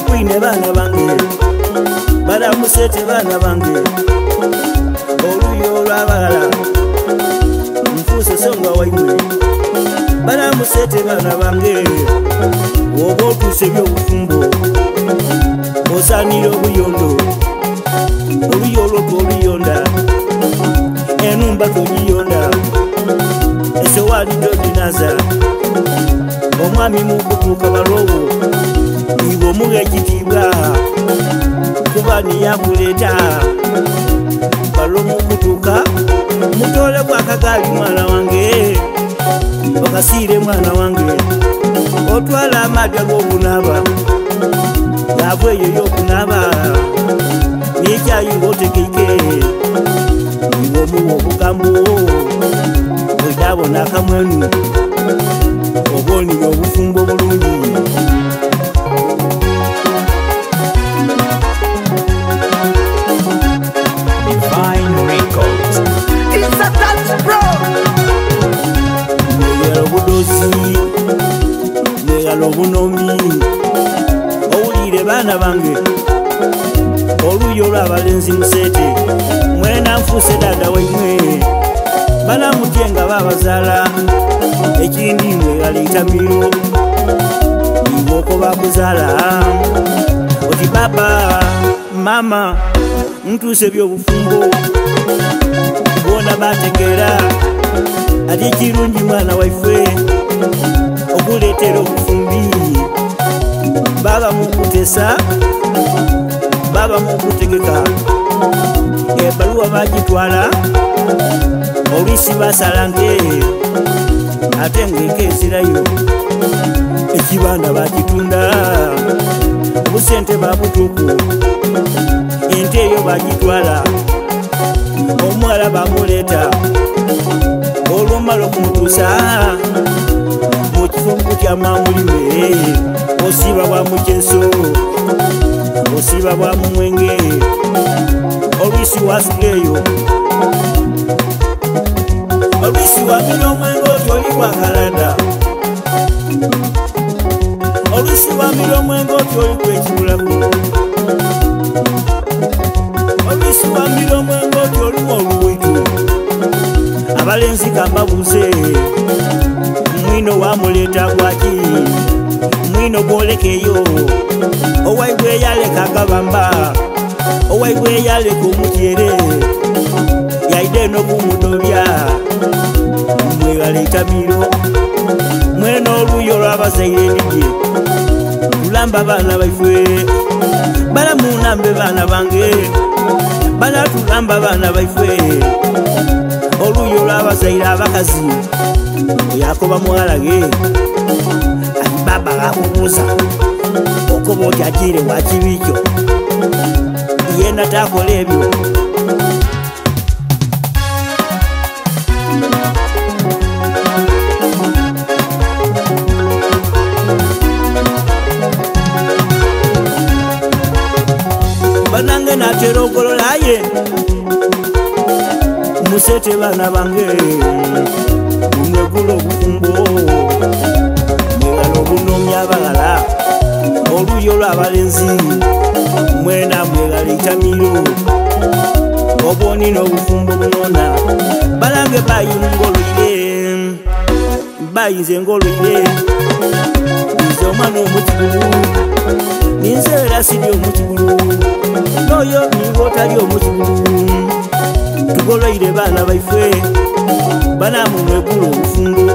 Kwine bana bange balamusete bana bange oluyo olw'abalala nfuuse songa waimwe balamusete bana bange oba otuuse ebyobufumbo osaanira obuyondo oluyo olwo twoluyonda enumba togiyonda esowaani toginaza omwami mukutuuka baloowo iwe omuga ekitiibwa kuba niyakuleeta balo mukutuuka mutoole gwakagaali mwana wange okasiire mwana wange otwala amaadya g'okunaaba gaavu eyo y'okunaaba n'ekyayiwa otegeike iwe omuwa obugambo bwedabona akamwenu obwoniga obufumbo bulungi Divine Records. It's a dance bro. negala obudozi negala obunomi owulire baana bange oluyo olw'abalenzi musete mwena nfuuse dada waimwe banamutye nga babazaala ekindi mwegala itamiro iwe oko bakuzaala oti baba mama ntuuse byobufumbo bona bategeera ati kirungi mwana waife okuleetera obufumbi baba mukutesa baba mukutegeka ebaluwa bagitwala olwisi basala nte ate ng'ekeezirayo ekibanda bagitunda obusente babutuuku ente eyo bagitwala omuwala bamuleeta olwomala okumutuusa mu kifo mukutyama muliwe osiiba bwa mukyeso osiiba bwa mumwenge olwisi wasuleeyo olwisi wamira omwenge oti oli gwakalanda olwisi wamira omwenge oti oli gwekibulaku olwisi wamira omwenge oti olimu oluwitu abalenzi kambabuze mwino wamuleeta gwaki mwino gwolekeyo owaigwe yaleka agabamba owaigwe yaleka omutyere yaide n'okumudobya mwegala itamiro mwena oluyo olw'abazaire ebidye tulamba baana baifwe balamunambe baana bange balatulamba baana baifwe oluyo olw'abazaire abakazi oyakoba mwalage ati baba gakubuuza okoba oti agiire wakibikyo yena takola ebyo banange natera ogololaye musete baana bange mwegula obufumbo mwegala obunomya abalala oluyo olw'abalenzi mwena mwegala itamiro obwoni n'obufumbo bunona balange bayinza ng'olwire bayinze ng'olwire nze omwana omukigulu ninze era siri omukigulu n'oyo niba otali omukigulu tugoloire baana baifwe banamwe mwegula obufumbo